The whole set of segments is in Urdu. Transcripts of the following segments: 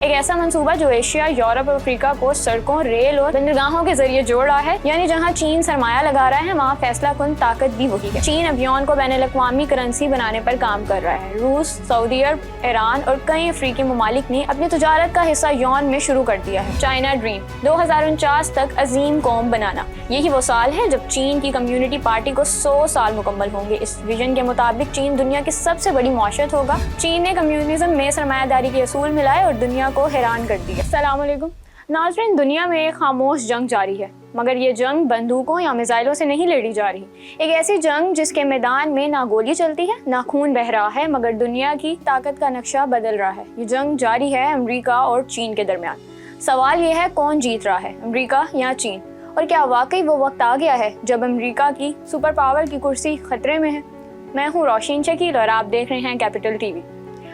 ایک ایسا منصوبہ جو ایشیا، یورپ اور افریقہ کو سڑکوں، ریل اور بندرگاہوں کے ذریعے جوڑ رہا ہے، یعنی جہاں چین سرمایہ لگا رہا ہے وہاں فیصلہ کن طاقت بھی وہی ہے۔ چین اب یون کو بین الاقوامی کرنسی بنانے پر کام کر رہا ہے۔ روس، سعودی عرب، ایران اور کئی افریقی ممالک نے اپنی تجارت کا حصہ یون میں شروع کر دیا ہے۔ چائنا ڈریم 2049 تک عظیم قوم بنانا، یہی وہ سال ہے جب چین کی کمیونٹی پارٹی کو 100 سال مکمل ہوں گے۔ اس ویژن کے مطابق چین دنیا کی سب سے بڑی معیشت ہوگا۔ چین نے کمیونزم میں سرمایہ داری کے اصول ملائے اور دنیا کو حیران کر دیا۔ السلام علیکم ناظرین، دنیا میں ایک خاموش جنگ جاری ہے، مگر یہ جنگ بندوقوں یا میزائلوں سے نہیں لڑی جا رہی۔ ایک ایسی جنگ جس کے میدان میں نہ گولی چلتی ہے نہ خون بہہ رہا ہے، مگر دنیا کی طاقت کا نقشہ بدل رہا ہے۔ یہ جنگ جاری ہے امریکہ اور چین کے درمیان۔ سوال یہ ہے کون جیت رہا ہے، امریکہ یا چین؟ اور کیا واقعی وہ وقت آ گیا ہے جب امریکہ کی سپر پاور کی کرسی خطرے میں ہے؟ میں ہوں روشین شکیل اور آپ دیکھ رہے ہیں کیپٹل ٹی وی۔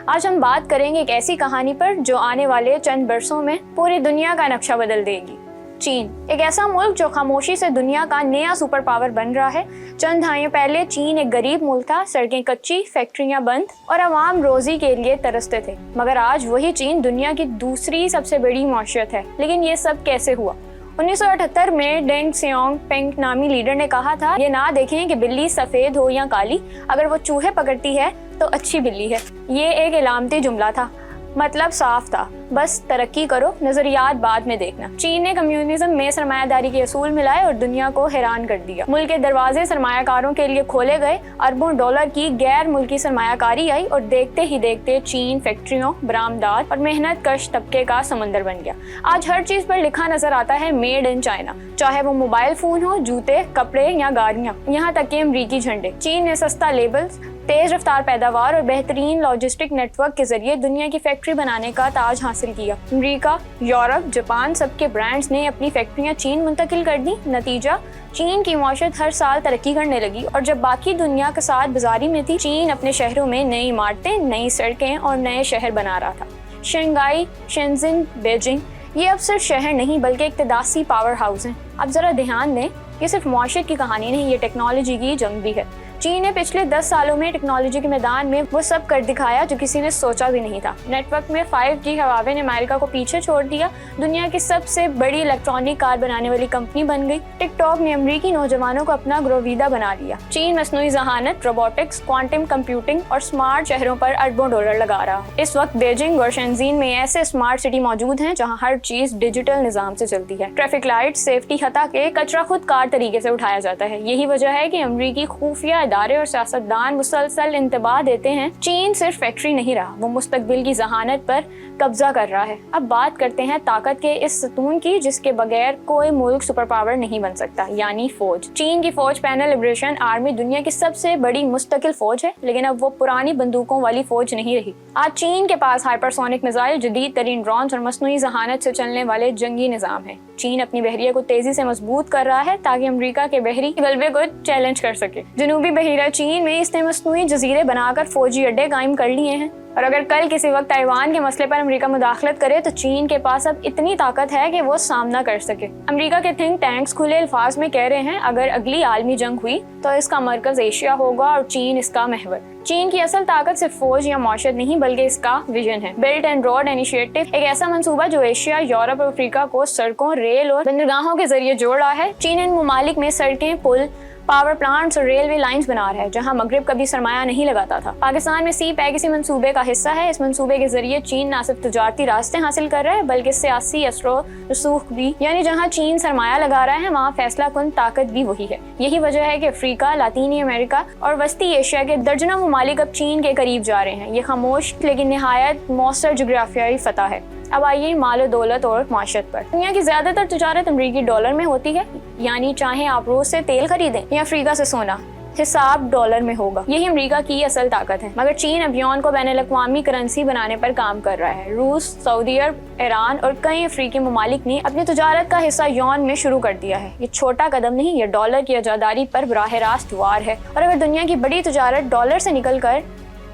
آج ہم بات کریں گے ایک ایسی کہانی پر جو آنے والے چند برسوں میں پوری دنیا کا نقشہ بدل دے گی۔ چین، ایک ایسا ملک جو خاموشی سے دنیا کا نیا سپر پاور بن رہا ہے۔ چند دہائیوں پہلے چین ایک غریب ملک تھا، سڑکیں کچی، فیکٹریاں بند اور عوام روزی کے لیے ترستے تھے، مگر آج وہی چین دنیا کی دوسری سب سے بڑی معیشت ہے۔ لیکن یہ سب کیسے ہوا؟ 1978 میں ڈینگ سیونگ پینگ نامی لیڈر نے کہا تھا، یہ نہ دیکھیں کہ بلی سفید ہو یا کالی، اگر وہ چوہے پکڑتی ہے تو اچھی بلی ہے۔ یہ ایک علامتی جملہ تھا، مطلب صاف تھا، بس ترقی کرو، نظریات بعد میں دیکھنا۔ چین نے کمیونزم میں سرمایہ داری کے اصول ملائے اور دنیا کو حیران کر دیا۔ ملک کے دروازے سرمایہ کاروں کے لیے کھولے گئے، اربوں ڈالر کی غیر ملکی سرمایہ کاری آئی اور دیکھتے ہی دیکھتے چین فیکٹریوں، برآمدات اور محنت کش طبقے کا سمندر بن گیا۔ آج ہر چیز پر لکھا نظر آتا ہے میڈ ان چائنا، چاہے وہ موبائل فون ہو، جوتے، کپڑے یا گاڑیاں، یہاں تک کہ امریکی جھنڈے۔ چین نے سستا لیبلز، تیز رفتار پیداوار اور بہترین لاجسٹک نیٹ ورک کے ذریعے دنیا کی فیکٹری بنانے کا تاج حاصل کیا۔ امریکہ، یورپ، جاپان سب کے برانڈز نے اپنی فیکٹریاں چین منتقل کر دی۔ نتیجہ، چین کی معیشت ہر سال ترقی کرنے لگی، اور جب باقی دنیا کے ساتھ بازاری میں تھی، چین اپنے شہروں میں نئی عمارتیں، نئی سڑکیں اور نئے شہر بنا رہا تھا۔ شنگھائی، شینزن، بیجنگ، یہ اب صرف شہر نہیں بلکہ اقتصادی پاور ہاؤس ہیں۔ اب ذرا دھیان دیں، یہ صرف معیشت کی کہانی نہیں، یہ ٹیکنالوجی کی جنگ بھی ہے۔ چین نے پچھلے 10 سالوں میں ٹیکنالوجی کے میدان میں وہ سب کر دکھایا جو کسی نے سوچا بھی نہیں تھا۔ نیٹ ورک میں 5G ہواوے نے امریکہ کو پیچھے چھوڑ دیا، دنیا کی سب سے بڑی الیکٹرانک کار بنانے والی کمپنی بن گئی۔ ٹک ٹاک نے امریکی نوجوانوں کو اپنا گرویدہ بنا لیا۔ چین مصنوعی ذہانت، روبوٹکس، کوانٹم کمپیوٹنگ اور اسمارٹ شہروں پر اربوں ڈالر لگا رہا ہے۔ اس وقت بیجنگ اور شینزن میں ایسے اسمارٹ سٹی موجود ہیں جہاں ہر چیز ڈیجیٹل نظام سے چلتی ہے۔ ٹریفک لائٹ، سیفٹی، حتیٰ کہ کچرا خود کار طریقے سے اٹھایا جاتا ہے۔ یہی وجہ ہے کہ امریکی خفیہ ادارے اور سیاستدان مسلسل انتباہ دیتے ہیں، چین صرف فیکٹری نہیں رہا، وہ مستقبل کی ذہانت پر قبضہ کر رہا ہے۔ اب بات کرتے ہیں طاقت کے اس ستون کی جس کے بغیر کوئی ملک سپر پاور نہیں بن سکتا، یعنی فوج۔ چین کی فوج پینل لبریشن آرمی دنیا کی سب سے بڑی مستقل فوج ہے، لیکن اب وہ پرانی بندوقوں والی فوج نہیں رہی۔ آج چین کے پاس ہائپرسونک میزائل، جدید ترین ڈرونز اور مصنوعی ذہانت سے چلنے والے جنگی نظام ہیں۔ چین اپنی بحریہ کو تیزی سے مضبوط کر رہا ہے تاکہ امریکہ کے بحری غلبے کو چیلنج کر سکے۔ جنوبی بحیرہ چین میں اس نے مصنوعی جزیرے بنا کر فوجی اڈے قائم کر لیے ہیں، اور اگر کل کسی وقت تائیوان کے مسئلے پر امریکہ مداخلت کرے تو چین کے پاس اب اتنی طاقت ہے کہ وہ سامنا کر سکے۔ امریکہ کے تھنک ٹینکس کھلے الفاظ میں کہہ رہے ہیں اگر اگلی عالمی جنگ ہوئی تو اس کا مرکز ایشیا ہوگا اور چین اس کا محور۔ چین کی اصل طاقت صرف فوج یا معیشت نہیں بلکہ اس کا ویژن ہے۔ بیلٹ اینڈ روڈ انیشیٹو، ایک ایسا منصوبہ جو ایشیا، یورپ اور افریقہ کو سڑکوں، ریل اور بندرگاہوں کے ذریعے جوڑ رہا ہے۔ چین ان ممالک میں سڑکیں، پل، پاور پلانٹس اور ریلوے لائنز بنا رہا ہے جہاں مغرب کبھی سرمایہ نہیں لگاتا تھا۔ پاکستان میں سی پیک اسی منصوبے کا حصہ ہے۔ اس منصوبے کے ذریعے چین نہ صرف تجارتی راستے حاصل کر رہا ہے بلکہ سیاسی اثر و رسوخ بھی، یعنی جہاں چین سرمایہ لگا رہا ہے وہاں فیصلہ کن طاقت بھی وہی ہے۔ یہی وجہ ہے کہ افریقہ، لاطینی امریکہ اور وسطی ایشیا کے درجنوں ممالک اب چین کے قریب جا رہے ہیں۔ یہ خاموش لیکن نہایت مؤثر جغرافیائی فتح ہے۔ اب آئیے مال و دولت اور معیشت پر۔ دنیا کی زیادہ تر تجارت امریکی ڈالر میں ہوتی ہے، یعنی چاہے آپ روس سے تیل خریدیں یا افریقہ سے سونا، حساب ڈالر میں ہوگا۔ یہی امریکہ کی اصل طاقت ہے، مگر چین اب یون کو بین الاقوامی کرنسی بنانے پر کام کر رہا ہے۔ روس، سعودی عرب، ایران اور کئی افریقی ممالک نے اپنی تجارت کا حصہ یون میں شروع کر دیا ہے۔ یہ چھوٹا قدم نہیں، یہ ڈالر کی عزاداری پر براہ راست وار ہے، اور اگر دنیا کی بڑی تجارت ڈالر سے نکل کر